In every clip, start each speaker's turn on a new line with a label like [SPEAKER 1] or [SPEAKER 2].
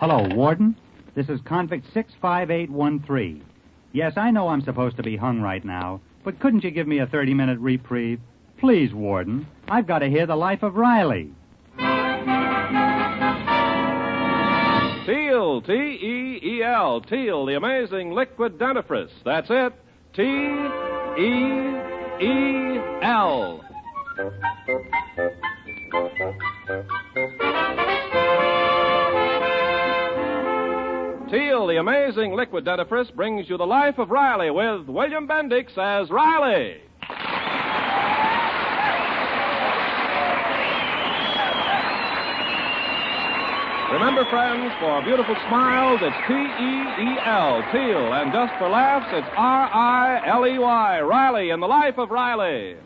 [SPEAKER 1] Hello, Warden. This is Convict 65813. Yes, I know I'm supposed to be hung right now, but couldn't you give me a 30-minute reprieve? Please, Warden. I've got to hear the life of Riley.
[SPEAKER 2] Teal, T-E-E-L, Teal, the amazing liquid dentifrice. That's it, T-E-E-L. Teal, the amazing liquid dentifrice, brings you the life of Riley with William Bendix as Riley. Remember, friends, for beautiful smiles, it's T-E-E-L, Teal, and just for laughs, it's R-I-L-E-Y, Riley in the life of Riley.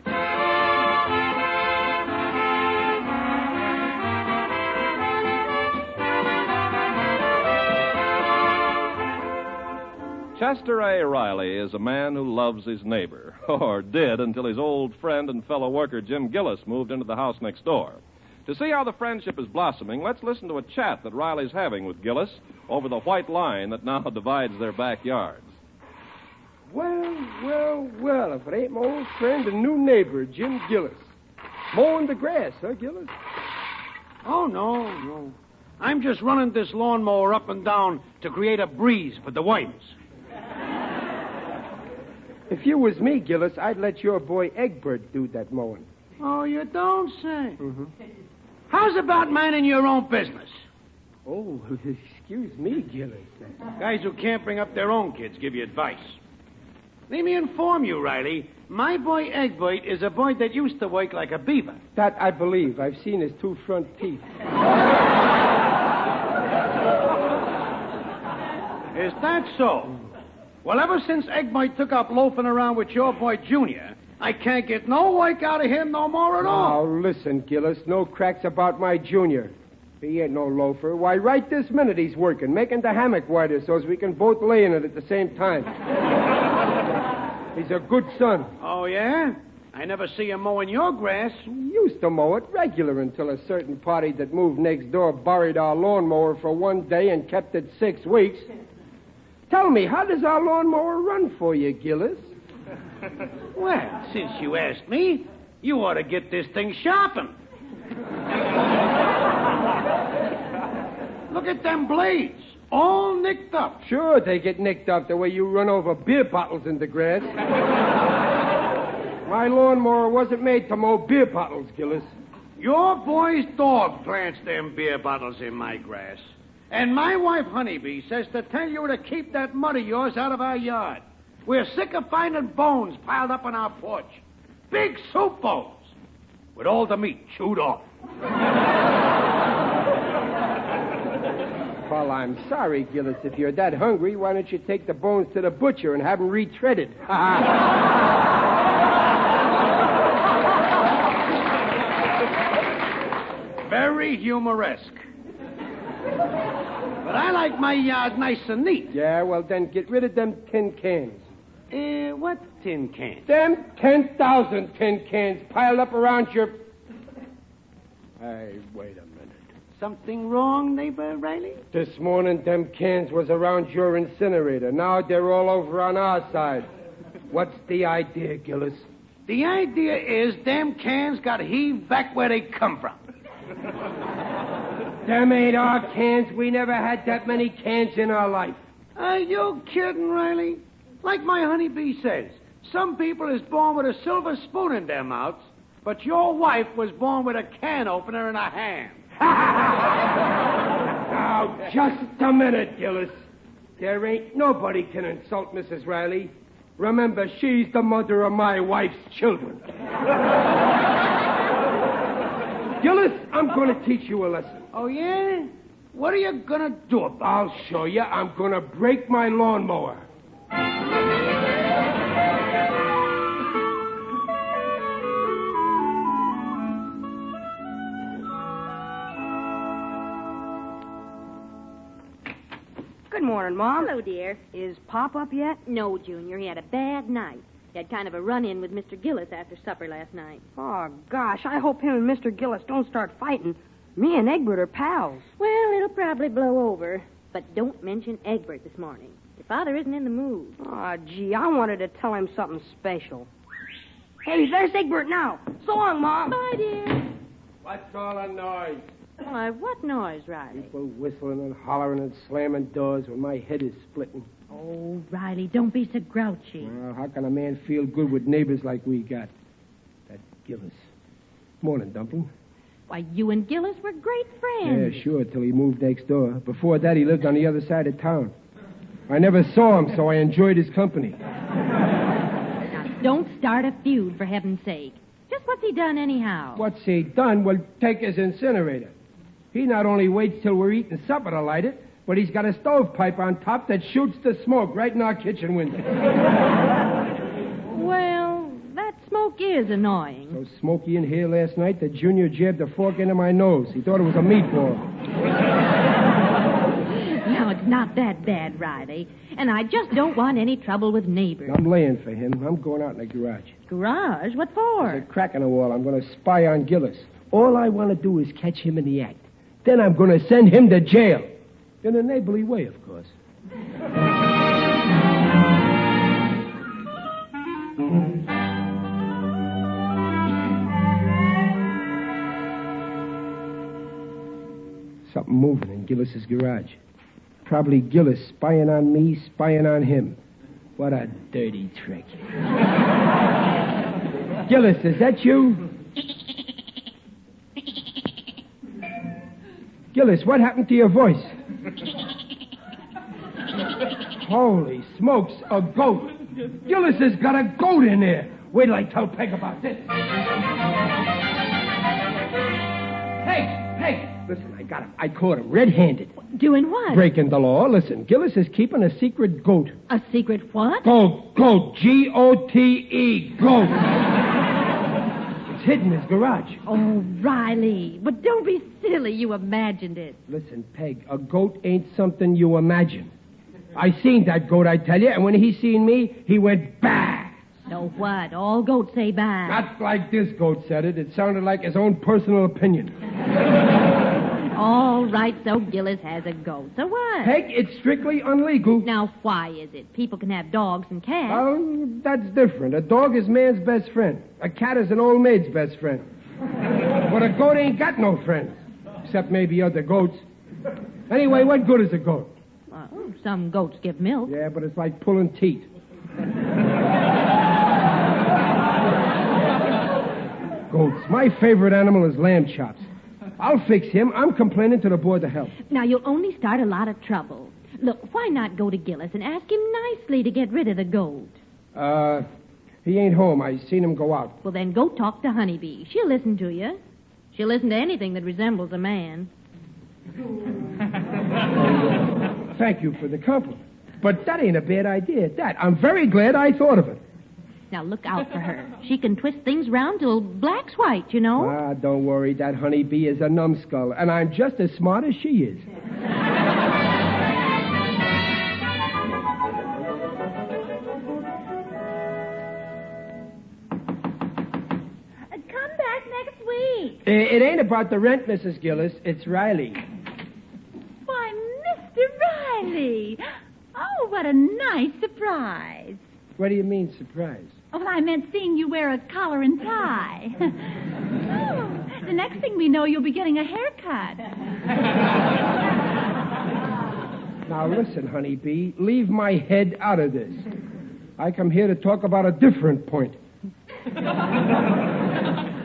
[SPEAKER 2] Chester A. Riley is a man who loves his neighbor, or did until his old friend and fellow worker Jim Gillis moved into the house next door. To see how the friendship is blossoming, let's listen to a chat that Riley's having with Gillis over the white line that now divides their backyards.
[SPEAKER 3] Well, if it ain't my old friend and new neighbor, Jim Gillis. Mowing the grass, huh, Gillis?
[SPEAKER 4] Oh, no. I'm just running this lawnmower up and down to create a breeze for the wives.
[SPEAKER 3] If you was me, Gillis, I'd let your boy Egbert do that mowing.
[SPEAKER 4] Oh, you don't say.
[SPEAKER 3] Mm-hmm.
[SPEAKER 4] How's about minding your own business?
[SPEAKER 3] Oh, excuse me, Gillis.
[SPEAKER 4] Guys who can't bring up their own kids give you advice. Let me inform you, Riley. My boy Egbert is a boy that used to work like a beaver.
[SPEAKER 3] That I believe. I've seen his two front teeth.
[SPEAKER 4] Is that so? Well, ever since Egbert took up loafing around with your boy Junior, I can't get no work out of him no more at all.
[SPEAKER 3] Now, listen, Gillis, no cracks about my Junior. He ain't no loafer. Why, right this minute he's working, making the hammock wider so as we can both lay in it at the same time. He's a good son.
[SPEAKER 4] Oh, yeah? I never see him mowing your grass.
[SPEAKER 3] We used to mow it regular until a certain party that moved next door borrowed our lawnmower for one day and kept it 6 weeks. Tell me, how does our lawnmower run for you, Gillis?
[SPEAKER 4] Well, since you asked me, you ought to get this thing sharpened. Look at them blades, all nicked up.
[SPEAKER 3] Sure, they get nicked up the way you run over beer bottles in the grass. My lawnmower wasn't made to mow beer bottles, Gillis.
[SPEAKER 4] Your boy's dog plants them beer bottles in my grass. And my wife, Honeybee, says to tell you to keep that mud of yours out of our yard. We're sick of finding bones piled up on our porch. Big soup bowls with all the meat chewed off.
[SPEAKER 3] Well, I'm sorry, Gillis. If you're that hungry, why don't you take the bones to the butcher and have them retreaded?
[SPEAKER 4] Very humoresque. But I like my yard nice and neat.
[SPEAKER 3] Yeah, well, then get rid of them tin cans.
[SPEAKER 4] What tin cans?
[SPEAKER 3] Them 10,000 tin cans piled up around your... Hey, wait a minute.
[SPEAKER 4] Something wrong, neighbor Riley?
[SPEAKER 3] This morning, them cans was around your incinerator. Now they're all over on our side. What's the idea, Gillis?
[SPEAKER 4] The idea is them cans got heaved back where they come from.
[SPEAKER 3] Them ain't our cans. We never had that many cans in our life.
[SPEAKER 4] Are you kidding, Riley? Like my honeybee says, some people is born with a silver spoon in their mouths, but your wife was born with a can opener in her hand.
[SPEAKER 3] Now, just a minute, Gillis. There ain't nobody can insult Mrs. Riley. Remember, she's the mother of my wife's children. Gillis, I'm going to teach you a lesson.
[SPEAKER 4] Oh, yeah? What are you going to do about it?
[SPEAKER 3] I'll show you. I'm going to break my lawnmower.
[SPEAKER 5] Good morning, Mom.
[SPEAKER 6] Hello, dear.
[SPEAKER 5] Is Pop up yet?
[SPEAKER 6] No, Junior. He had a bad night. He had kind of a run-in with Mr. Gillis after supper last night.
[SPEAKER 5] Oh, gosh, I hope him and Mr. Gillis don't start fighting. Me and Egbert are pals.
[SPEAKER 6] Well, it It'll probably blow over. But don't mention Egbert this morning. Your father isn't in the mood.
[SPEAKER 5] Oh, gee, I wanted to tell him something special. Hey, there's Egbert now. So long, Mom.
[SPEAKER 6] Bye, dear.
[SPEAKER 3] What's all the noise?
[SPEAKER 6] Why, what noise, Riley?
[SPEAKER 3] People whistling and hollering and slamming doors when my head is splitting.
[SPEAKER 6] Oh, Riley, don't be so grouchy.
[SPEAKER 3] Well, how can a man feel good with neighbors like we got? That Gillis. Morning, Dumpling.
[SPEAKER 6] Why, you and Gillis were great friends.
[SPEAKER 3] Yeah, sure, till he moved next door. Before that, he lived on the other side of town. I never saw him, so I enjoyed his company.
[SPEAKER 6] Now, don't start a feud, for heaven's sake. Just what's he done anyhow?
[SPEAKER 3] What's he done? Well, take his incinerator. He not only waits till we're eating supper to light it, but he's got a stovepipe on top that shoots the smoke right in our kitchen window.
[SPEAKER 6] Well, that smoke is annoying.
[SPEAKER 3] So smoky in here last night that Junior jabbed a fork into my nose. He thought it was a meatball.
[SPEAKER 6] Now, it's not that bad, Riley. And I just don't want any trouble with neighbors.
[SPEAKER 3] I'm laying for him. I'm going out in the garage.
[SPEAKER 6] Garage? What for?
[SPEAKER 3] There's a crack in the wall. I'm going to spy on Gillis. All I want to do is catch him in the act. Then I'm going to send him to jail. In a neighborly way, of course. Something moving in Gillis's garage. Probably Gillis spying on me, spying on him. What a dirty trick. Gillis, is that you? Gillis, what happened to your voice? Holy smokes, a goat. Gillis has got a goat in there. Wait till I tell Peg about this. Peg! Listen, I got him. I caught him red-handed.
[SPEAKER 6] Doing what?
[SPEAKER 3] Breaking the law. Listen, Gillis is keeping a secret goat.
[SPEAKER 6] A secret what?
[SPEAKER 3] Goat. G-O-T-E. Goat. It's hidden in his garage.
[SPEAKER 6] Oh, Riley. But don't be silly. You imagined it.
[SPEAKER 3] Listen, Peg, a goat ain't something you imagine. I seen that goat, I tell you, and when he seen me, he went bah.
[SPEAKER 6] So what? All goats say bye.
[SPEAKER 3] Not like this goat said it. It sounded like his own personal opinion.
[SPEAKER 6] All right, so Gillis has a goat. So what?
[SPEAKER 3] Peg, it's strictly illegal.
[SPEAKER 6] Now, why is it? People can have dogs and cats.
[SPEAKER 3] Well, that's different. A dog is man's best friend. A cat is an old maid's best friend. But a goat ain't got no friends. Except maybe other goats. Anyway, what good is a goat?
[SPEAKER 6] Well, some goats give milk.
[SPEAKER 3] Yeah, but it's like pulling teeth. Goats. My favorite animal is lamb chops. I'll fix him. I'm complaining to the Board of Health.
[SPEAKER 6] Now, you'll only start a lot of trouble. Look, why not go to Gillis and ask him nicely to get rid of the goat?
[SPEAKER 3] He ain't home. I seen him go out.
[SPEAKER 6] Well, then go talk to Honeybee. She'll listen to you. She'll listen to anything that resembles a man.
[SPEAKER 3] Thank you for the compliment. But that ain't a bad idea, that. I'm very glad I thought of it.
[SPEAKER 6] Now, look out for her. She can twist things round till black's white, you know.
[SPEAKER 3] Ah, don't worry. That honeybee is a numbskull, and I'm just as smart as she is.
[SPEAKER 6] Come back next week.
[SPEAKER 3] It ain't about the rent, Mrs. Gillis. It's Riley.
[SPEAKER 7] Why, Mr. Riley. Oh, what a nice surprise.
[SPEAKER 3] What do you mean, surprise?
[SPEAKER 7] Oh, I meant seeing you wear a collar and tie. Oh, the next thing we know, you'll be getting a haircut.
[SPEAKER 3] Now, listen, honeybee. Leave my head out of this. I come here to talk about a different point.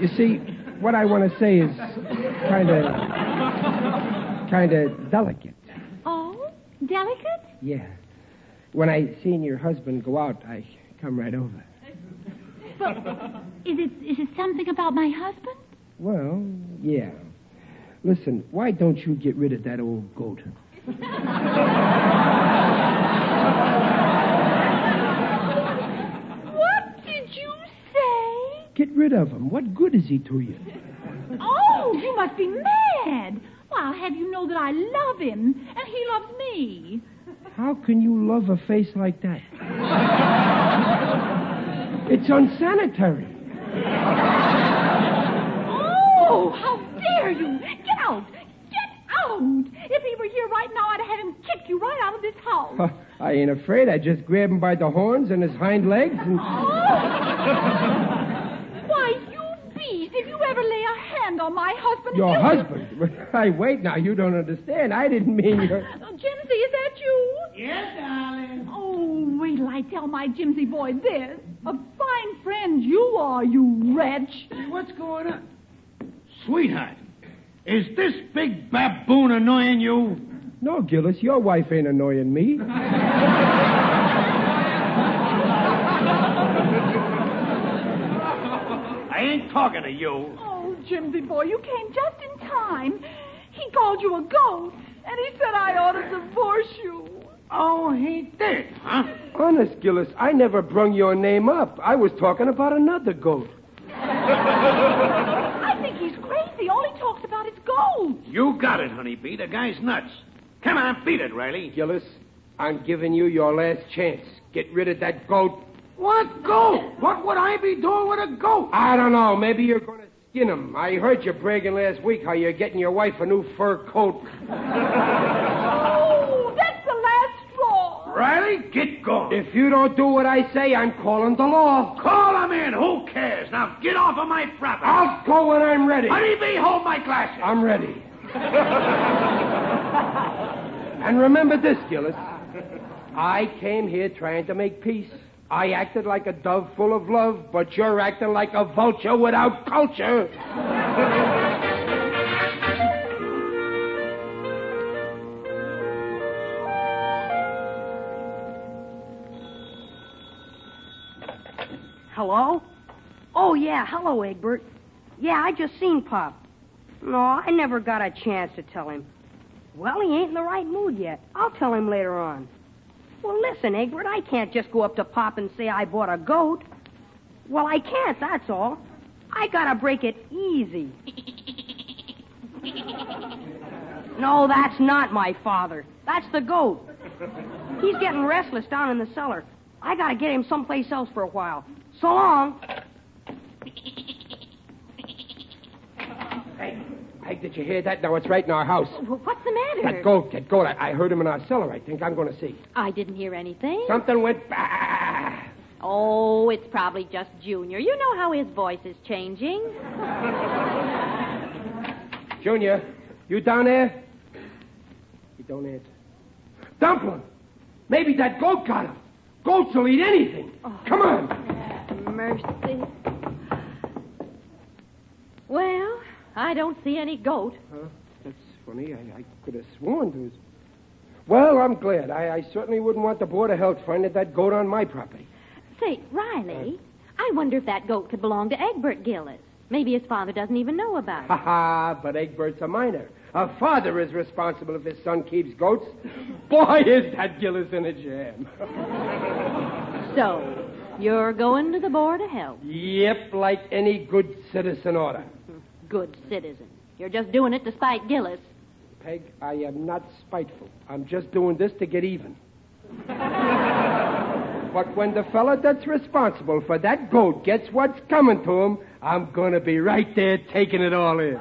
[SPEAKER 3] You see, what I want to say is kind of delicate.
[SPEAKER 7] Oh, delicate?
[SPEAKER 3] Yeah. When I seen your husband go out, I come right over.
[SPEAKER 7] But is it something about my husband?
[SPEAKER 3] Well, yeah. Listen, why don't you get rid of that old goat?
[SPEAKER 7] What did you say?
[SPEAKER 3] Get rid of him. What good is he to you?
[SPEAKER 7] Oh, you must be mad. Well, I'll have you know that I love him, and he loves me.
[SPEAKER 3] How can you love a face like that? It's unsanitary.
[SPEAKER 7] Oh, how dare you! Get out! Get out! If he kick you right out of this house.
[SPEAKER 3] I ain't afraid. I just grab him by the horns and his hind legs and...
[SPEAKER 7] Why, you beast, if you ever lay a hand on my husband...
[SPEAKER 3] Your husband? Hey, wait now. You don't understand. I didn't mean your...
[SPEAKER 7] Jimsy, is that you?
[SPEAKER 4] Yes, darling.
[SPEAKER 7] Oh, wait till I tell my Jimsy boy this. A fine friend you are, you wretch.
[SPEAKER 4] Hey, what's going on? Sweetheart, is this big baboon annoying you?
[SPEAKER 3] No, Gillis, your wife ain't annoying me.
[SPEAKER 4] I ain't talking to you.
[SPEAKER 7] Oh, Jimsy boy, you came just in time. He called you a goat, and he said I ought to divorce you.
[SPEAKER 4] Oh, he did, huh?
[SPEAKER 3] Honest, Gillis, I never brung your name up. I was talking about another goat.
[SPEAKER 7] I think he's crazy. All he talks about is gold.
[SPEAKER 4] You got it, honeybee. The guy's nuts. Come on, beat it, Riley.
[SPEAKER 3] Gillis, I'm giving you your last chance. Get rid of that goat.
[SPEAKER 4] What goat? What would I be doing with a goat?
[SPEAKER 3] I don't know. Maybe you're going to skin him. I heard you bragging last week how you're getting your wife a new fur coat.
[SPEAKER 7] Oh, that's the last straw.
[SPEAKER 4] Riley, get going.
[SPEAKER 3] If you don't do what I say, I'm calling the law.
[SPEAKER 4] Call him in. Who cares? Now get off of my property.
[SPEAKER 3] I'll go when I'm ready.
[SPEAKER 4] Honeybee, hold my glasses.
[SPEAKER 3] I'm ready. And remember this, Gillis. I came here trying to make peace. I acted like a dove full of love, but you're acting like a vulture without culture.
[SPEAKER 5] Hello? Oh, yeah. Hello, Egbert. Yeah, I just seen Pop. No, I never got a chance to tell him. Well, he ain't in the right mood yet. I'll tell him later on. Well, listen, Egbert, I can't just go up to Pop and say I bought a goat. Well, I can't, that's all. I gotta break it easy. No, that's not my father. That's the goat. He's getting restless down in the cellar. I gotta get him someplace else for a while. So long.
[SPEAKER 3] Hey, did you hear that? Now, it's right in our house.
[SPEAKER 6] What's the matter?
[SPEAKER 3] That goat. I heard him in our cellar. I think I'm going to see.
[SPEAKER 6] I didn't hear anything.
[SPEAKER 3] Something went... bah.
[SPEAKER 6] Oh, it's probably just Junior. You know how his voice is changing.
[SPEAKER 3] Junior, you down there? He don't answer. Dumpling! Maybe that goat got him. Goats will eat anything. Oh. Come on.
[SPEAKER 6] Mercy. Well, I don't see any goat.
[SPEAKER 3] Huh? That's funny. I could have sworn there was... Well, I'm glad. I certainly wouldn't want the Board of Health finding that goat on my property.
[SPEAKER 6] Say, Riley, I wonder if that goat could belong to Egbert Gillis. Maybe his father doesn't even know about it.
[SPEAKER 3] Ha-ha, but Egbert's a minor. A father is responsible if his son keeps goats. Boy, is that Gillis in a jam.
[SPEAKER 6] So, you're going to the Board of Health?
[SPEAKER 3] Yep, like any good citizen oughta.
[SPEAKER 6] Good citizen. You're just doing it to spite Gillis.
[SPEAKER 3] Peg, I am not spiteful. I'm just doing this to get even. But when the fella that's responsible for that goat gets what's coming to him, I'm going to be right there taking it all in.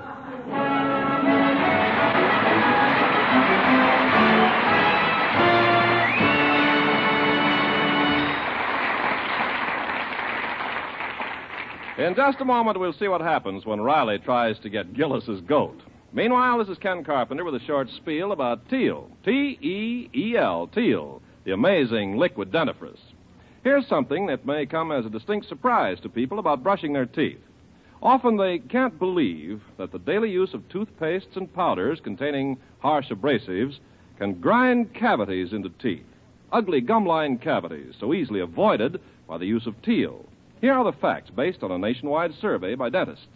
[SPEAKER 2] In just a moment, we'll see what happens when Riley tries to get Gillis's goat. Meanwhile, this is Ken Carpenter with a short spiel about Teal. T-E-E-L, Teal, the amazing liquid dentifrice. Here's something that may come as a distinct surprise to people about brushing their teeth. Often they can't believe that the daily use of toothpastes and powders containing harsh abrasives can grind cavities into teeth, ugly gum-lined cavities so easily avoided by the use of Teal. Here are the facts based on a nationwide survey by dentists.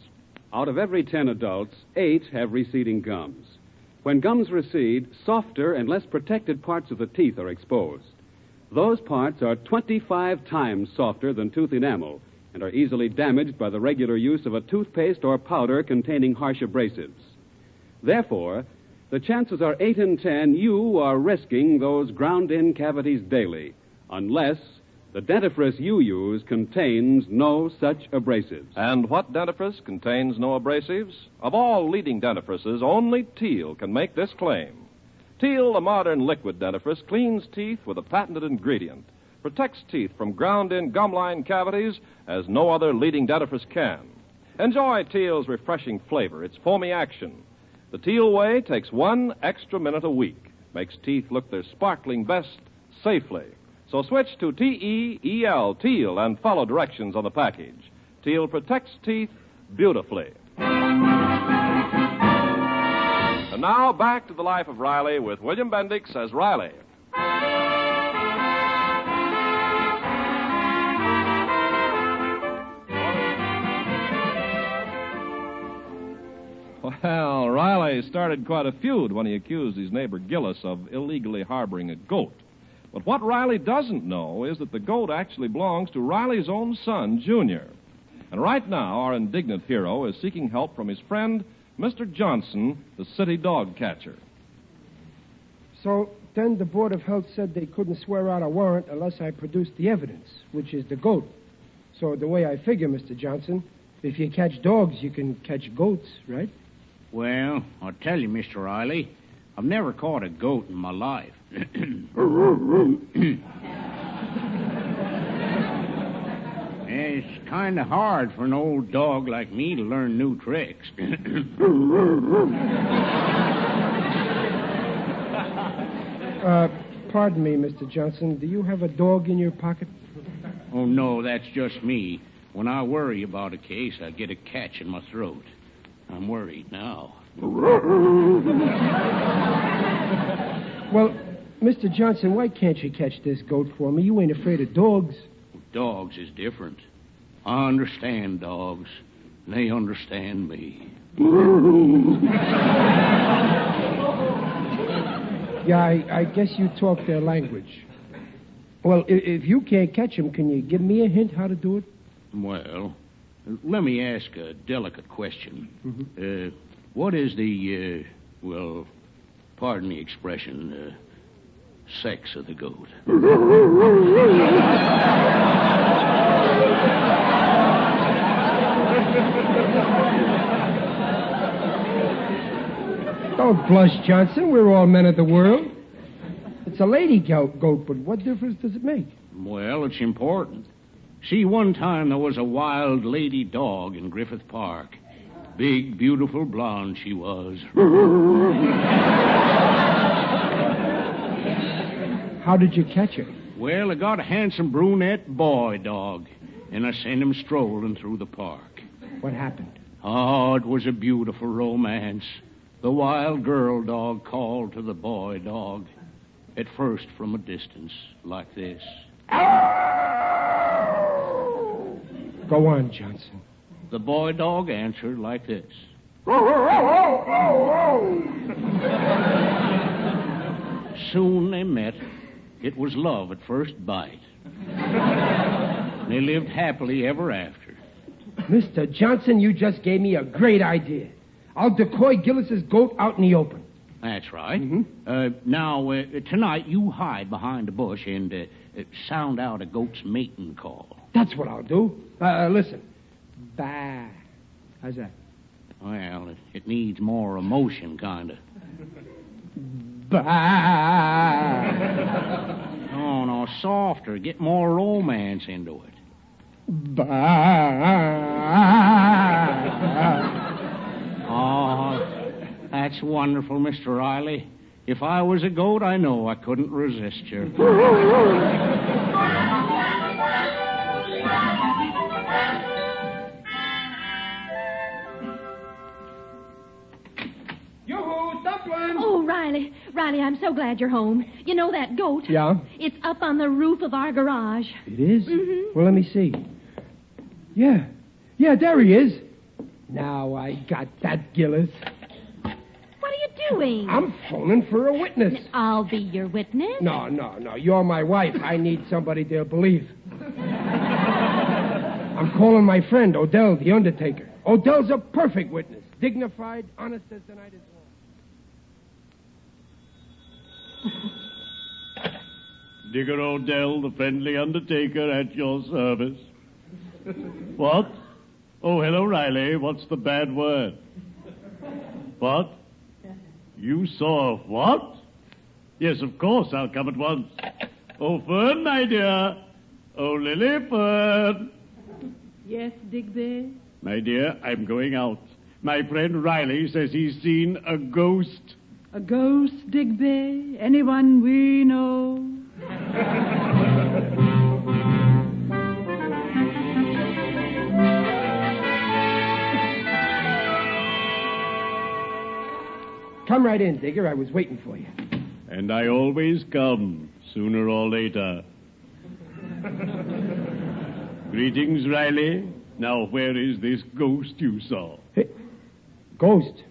[SPEAKER 8] Out of every 10 adults, 8 have receding gums. When gums recede, softer and less protected parts of the teeth are exposed. Those parts are 25 times softer than tooth enamel and are easily damaged by the regular use of a toothpaste or powder containing harsh abrasives. Therefore, the chances are 8 in 10 you are risking those ground-in cavities daily, unless the dentifrice you use contains no such abrasives.
[SPEAKER 2] And what dentifrice contains no abrasives? Of all leading dentifrices, only Teal can make this claim. Teal, the modern liquid dentifrice, cleans teeth with a patented ingredient. Protects teeth from ground-in gum-line cavities as no other leading dentifrice can. Enjoy Teal's refreshing flavor, its foamy action. The Teal way takes 1 extra minute a week. Makes teeth look their sparkling best safely. So switch to T-E-E-L, Teal, and follow directions on the package. Teal protects teeth beautifully. And now back to the life of Riley with William Bendix as Riley. Well, Riley started quite a feud when he accused his neighbor Gillis of illegally harboring a goat. But what Riley doesn't know is that the goat actually belongs to Riley's own son, Junior. And right now, our indignant hero is seeking help from his friend, Mr. Johnson, the city dog catcher.
[SPEAKER 3] So then the Board of Health said they couldn't swear out a warrant unless I produced the evidence, which is the goat. So the way I figure, Mr. Johnson, if you catch dogs, you can catch goats, right?
[SPEAKER 4] Well, I'll tell you, Mr. Riley, I've never caught a goat in my life. It's kind of hard for an old dog like me to learn new tricks.
[SPEAKER 3] Pardon me, Mr. Johnson. Do you have a dog in your pocket?
[SPEAKER 4] Oh, no, that's just me. When I worry about a case, I get a catch in my throat. I'm worried now.
[SPEAKER 3] Well, Mr. Johnson, why can't you catch this goat for me? You ain't afraid of dogs.
[SPEAKER 4] Dogs is different. I understand dogs. They understand me.
[SPEAKER 3] Yeah, I guess you talk their language. Well, if you can't catch them, can you give me a hint how to do it?
[SPEAKER 4] Well, let me ask a delicate question.
[SPEAKER 3] Mm-hmm.
[SPEAKER 4] What is the, pardon the expression, sex of the goat?
[SPEAKER 3] Don't blush, Johnson. We're all men of the world. It's a lady goat, but what difference does it make?
[SPEAKER 4] Well, it's important. See, one time there was a wild lady dog in Griffith Park. Big, beautiful blonde she was.
[SPEAKER 3] How did you catch her?
[SPEAKER 4] Well, I got a handsome brunette boy dog, and I sent him strolling through the park.
[SPEAKER 3] What happened?
[SPEAKER 4] Oh, it was a beautiful romance. The wild girl dog called to the boy dog, at first from a distance, like this.
[SPEAKER 3] Go on, Johnson.
[SPEAKER 4] The boy dog answered like this. Soon they met. It was love at first bite. They lived happily ever after.
[SPEAKER 3] Mr. Johnson, you just gave me a great idea. I'll decoy Gillis's goat out in the open.
[SPEAKER 4] That's right.
[SPEAKER 3] Mm-hmm.
[SPEAKER 4] Now, tonight you hide behind a bush and sound out a goat's mating call.
[SPEAKER 3] That's what I'll do. Listen. Bah. How's that?
[SPEAKER 4] Well, it needs more emotion, kind of.
[SPEAKER 3] Bah.
[SPEAKER 4] No, softer. Get more romance into it.
[SPEAKER 3] Bah.
[SPEAKER 4] Oh, that's wonderful, Mr. Riley. If I was a goat, I know I couldn't resist you.
[SPEAKER 3] Yoo-hoo, Dublin!
[SPEAKER 6] Oh, Riley, I'm so glad you're home. You know that goat?
[SPEAKER 3] Yeah?
[SPEAKER 6] It's up on the roof of our garage.
[SPEAKER 3] It is?
[SPEAKER 6] Mm-hmm.
[SPEAKER 3] Well, let me see. Yeah, there he is. Now I got that, Gillis.
[SPEAKER 6] What are you doing?
[SPEAKER 3] I'm phoning for a witness.
[SPEAKER 6] I'll be your witness.
[SPEAKER 3] No. You're my wife. I need somebody to believe. I'm calling my friend, Odell, the undertaker. Odell's a perfect witness. Dignified, honest as the night is long.
[SPEAKER 9] Digger Odell, the friendly undertaker, at your service. What? Oh, hello, Riley. What's the bad word? What? You saw what? Yes, of course, I'll come at once. Oh, Fern, my dear. Oh, Lily, Fern.
[SPEAKER 7] Yes, Digby?
[SPEAKER 9] My dear, I'm going out. My friend Riley says he's seen a ghost.
[SPEAKER 7] A ghost, Digby? Anyone we know?
[SPEAKER 3] Come right in, Digger. I was waiting for you.
[SPEAKER 9] And I always come, sooner or later. Greetings, Riley. Now, where is this ghost you saw?
[SPEAKER 3] Hey, ghost?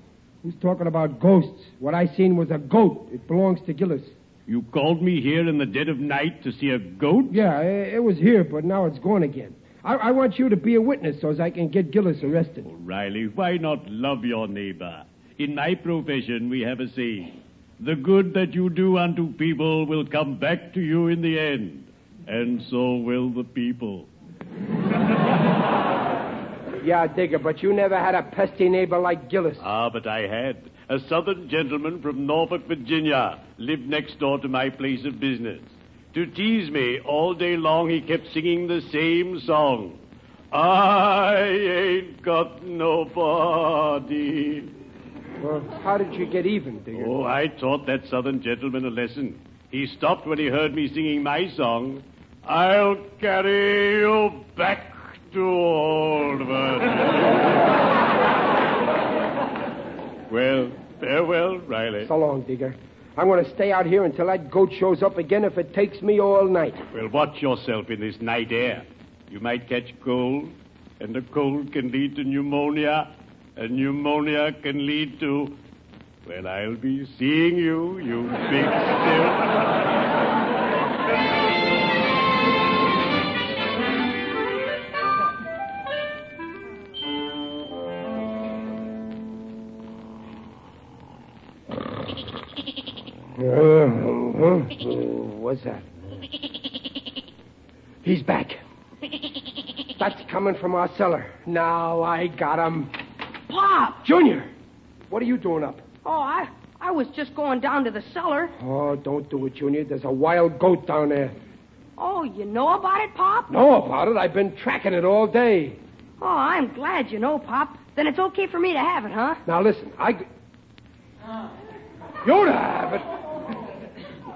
[SPEAKER 3] Who's talking about ghosts? What I seen was a goat. It belongs to Gillis.
[SPEAKER 9] You called me here in the dead of night to see a goat?
[SPEAKER 3] Yeah, it was here, but now it's gone again. I want you to be a witness so as I can get Gillis arrested.
[SPEAKER 9] Oh, Riley, why not love your neighbor? In my profession, we have a saying. The good that you do unto people will come back to you in the end. And so will the people.
[SPEAKER 3] Yeah, Digger, but you never had a pesky neighbor like Gillis.
[SPEAKER 9] Ah, but I had. A southern gentleman from Norfolk, Virginia, lived next door to my place of business. To tease me all day long, he kept singing the same song. I ain't got nobody.
[SPEAKER 3] Well, how did you get even, Digger?
[SPEAKER 9] Oh, I taught that southern gentleman a lesson. He stopped when he heard me singing my song. I'll carry you back to old Virginia. Well, farewell, Riley.
[SPEAKER 3] So long, Digger. I'm going to stay out here until that goat shows up again if it takes me all night.
[SPEAKER 9] Well, watch yourself in this night air. You might catch cold, and the cold can lead to pneumonia, and pneumonia can lead to... Well, I'll be seeing you, you big stiff.
[SPEAKER 3] What's that? He's back. That's coming from our cellar. Now I got him.
[SPEAKER 5] Pop!
[SPEAKER 3] Junior, what are you doing up?
[SPEAKER 5] Oh, I was just going down to the cellar.
[SPEAKER 3] Oh, don't do it, Junior. There's a wild goat down there.
[SPEAKER 5] Oh, you know about it, Pop?
[SPEAKER 3] Know about it? I've been tracking it all day.
[SPEAKER 5] Oh, I'm glad you know, Pop. Then it's okay for me to have it, huh?
[SPEAKER 3] Now, listen, you to have it.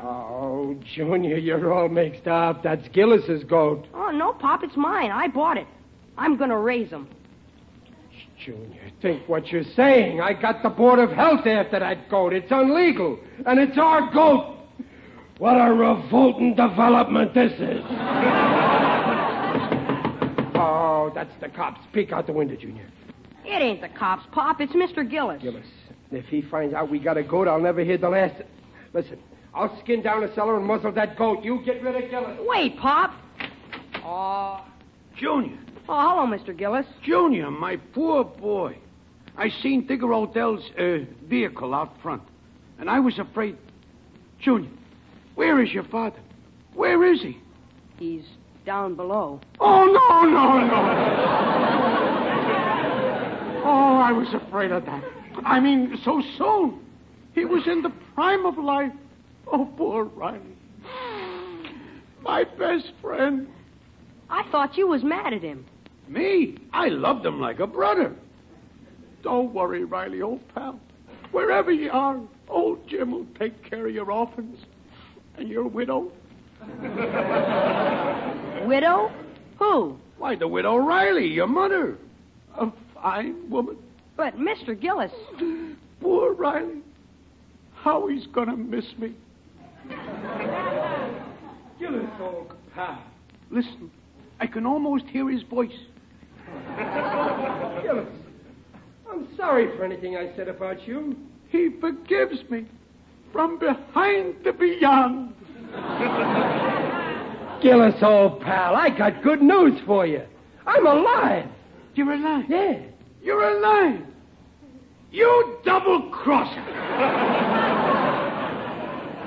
[SPEAKER 3] Oh, Junior, you're all mixed up. That's Gillis's goat.
[SPEAKER 5] Oh, no, Pop, it's mine. I bought it. I'm going to raise him.
[SPEAKER 3] Junior, think what you're saying. I got the Board of Health after that goat. It's illegal. And it's our goat. What a revolting development this is. Oh, that's the cops. Peek out the window, Junior.
[SPEAKER 5] It ain't the cops, Pop. It's Mr. Gillis.
[SPEAKER 3] Gillis. If he finds out we got a goat, I'll never hear the last... Listen, I'll skin down the cellar and muzzle that goat. You get rid of Gillis.
[SPEAKER 5] Wait, Pop. Oh.
[SPEAKER 4] Junior.
[SPEAKER 5] Oh, hello, Mr. Gillis.
[SPEAKER 4] Junior, my poor boy. I seen Digger Odell's vehicle out front, and I was afraid. Junior, where is your father? Where is he?
[SPEAKER 5] He's down below.
[SPEAKER 4] Oh, no. Oh, I was afraid of that. I mean, so soon. He was in the prime of life. Oh, poor Riley. My best friend.
[SPEAKER 5] I thought you was mad at him.
[SPEAKER 4] Me? I loved him like a brother. Don't worry, Riley, old pal. Wherever you are, old Jim will take care of your orphans and your widow.
[SPEAKER 5] Widow? Who?
[SPEAKER 4] Why, the widow Riley, your mother. A fine woman.
[SPEAKER 5] But, Mr. Gillis...
[SPEAKER 4] Poor Riley. How he's gonna miss me.
[SPEAKER 3] Gillis, old pal.
[SPEAKER 4] Listen, I can almost hear his voice.
[SPEAKER 3] Gillis, I'm sorry for anything I said about you.
[SPEAKER 4] He forgives me from behind the beyond.
[SPEAKER 3] Gillis, old pal, I got good news for you. I'm alive.
[SPEAKER 4] You're alive?
[SPEAKER 3] Yeah.
[SPEAKER 4] You're alive. You double-crosser.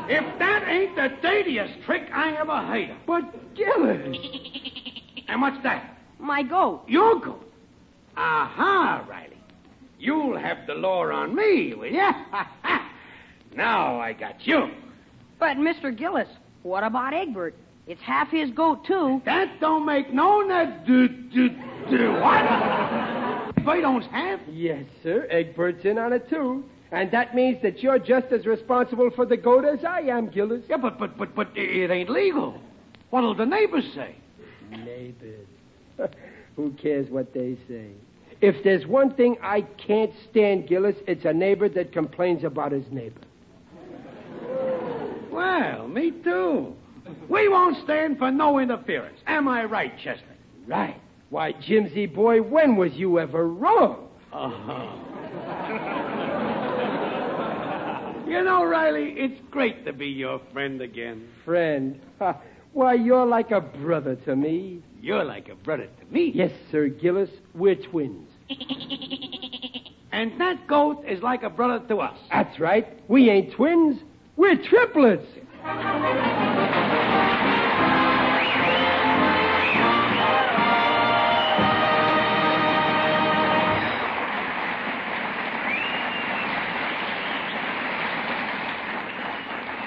[SPEAKER 4] If that ain't the dirtiest trick I ever heard of.
[SPEAKER 3] But, Gillis...
[SPEAKER 4] And what's that?
[SPEAKER 5] My goat.
[SPEAKER 4] Your goat? Aha, Riley. You'll have the law on me, will ya? Now I got you.
[SPEAKER 5] But, Mr. Gillis, what about Egbert? It's half his goat, too.
[SPEAKER 4] That don't make no net. What? Bert owns half?
[SPEAKER 3] Yes, sir. Egbert's in on it, too. And that means that you're just as responsible for the goat as I am, Gillis.
[SPEAKER 4] Yeah, but it ain't legal. What'll the neighbors say?
[SPEAKER 3] Neighbors. Who cares what they say? If there's one thing I can't stand, Gillis, it's a neighbor that complains about his neighbor.
[SPEAKER 4] Well, me too. We won't stand for no interference. Am I right, Chester?
[SPEAKER 3] Right. Why, Jimsy boy, when was you ever wrong?
[SPEAKER 4] You know, Riley, it's great to be your friend again.
[SPEAKER 3] Friend? Why, you're like a brother to me.
[SPEAKER 4] You're like a brother to me.
[SPEAKER 3] Yes, sir, Gillis. We're twins.
[SPEAKER 4] And that goat is like a brother to us.
[SPEAKER 3] That's right. We ain't twins. We're triplets.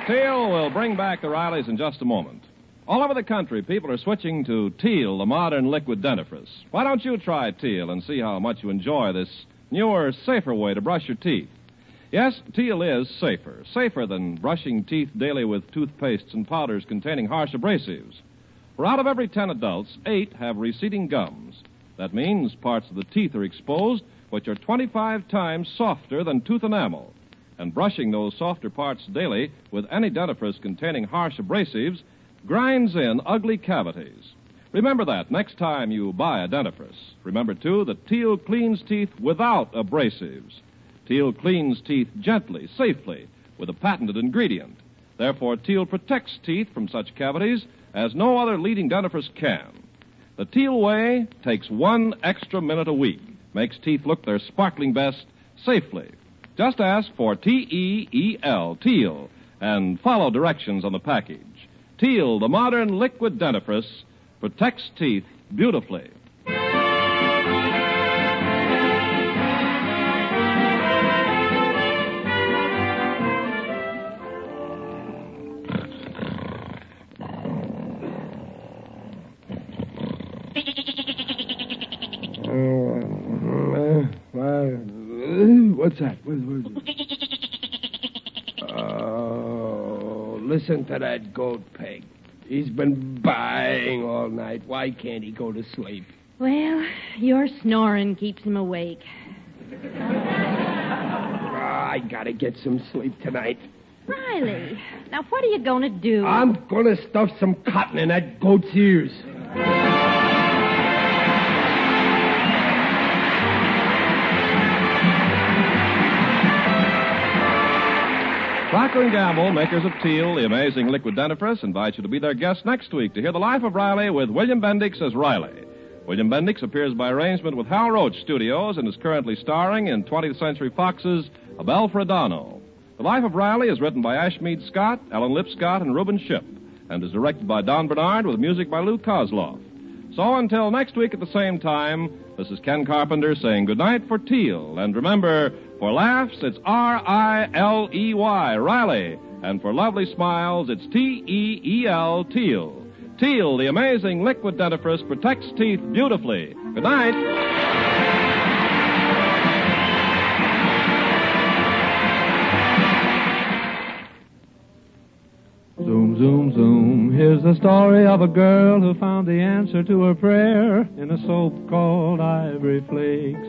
[SPEAKER 2] Teal will bring back the Rileys in just a moment. All over the country, people are switching to Teal, the modern liquid dentifrice. Why don't you try Teal and see how much you enjoy this newer, safer way to brush your teeth? Yes, Teal is safer than brushing teeth daily with toothpastes and powders containing harsh abrasives. For out of every 10 adults, 8 have receding gums. That means parts of the teeth are exposed which are 25 times softer than tooth enamel. And brushing those softer parts daily with any dentifrice containing harsh abrasives grinds in ugly cavities. Remember that next time you buy a dentifrice. Remember, too, that Teal cleans teeth without abrasives. Teal cleans teeth gently, safely, with a patented ingredient. Therefore, Teal protects teeth from such cavities as no other leading dentifrice can. The Teal way takes 1 extra minute a week, makes teeth look their sparkling best safely. Just ask for T-E-E-L, Teal, and follow directions on the package. Teal, the modern liquid dentifrice, protects teeth beautifully.
[SPEAKER 3] What's that? What is it? Oh, listen to that goat, Peg. He's been buying all night. Why can't he go to sleep?
[SPEAKER 6] Well, your snoring keeps him awake.
[SPEAKER 3] I gotta get some sleep tonight.
[SPEAKER 6] Riley, now what are you going to do?
[SPEAKER 3] I'm gonna stuff some cotton in that goat's ears.
[SPEAKER 2] Procter & Gamble, makers of Teal, the amazing liquid dentifrice, invite you to be their guest next week to hear the life of Riley with William Bendix as Riley. William Bendix appears by arrangement with Hal Roach Studios and is currently starring in 20th Century Fox's Abel Fredano. The life of Riley is written by Ashmead Scott, Ellen Lipscott, and Reuben Shipp, and is directed by Don Bernard with music by Lou Kozloff. So until next week at the same time, this is Ken Carpenter saying goodnight for Teal. And remember, for laughs, it's R-I-L-E-Y, Riley. And for lovely smiles, it's T-E-E-L, Teal. Teal, the amazing liquid dentifrice, protects teeth beautifully. Good night.
[SPEAKER 10] Zoom, zoom, zoom. Here's the story of a girl who found the answer to her prayer in a soap called Ivory Flakes.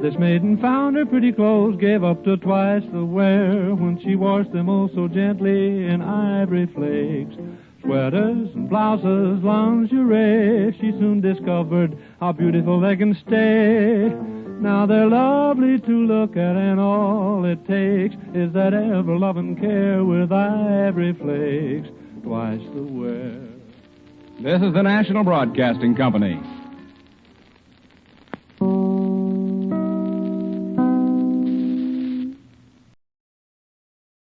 [SPEAKER 10] This maiden found her pretty clothes, gave up to twice the wear when she washed them oh so gently in Ivory Flakes. Sweaters and blouses, lingerie, she soon discovered how beautiful they can stay. Now they're lovely to look at, and all it takes is that ever-loving care with Ivory Flakes, twice the wear.
[SPEAKER 8] This is the National Broadcasting Company.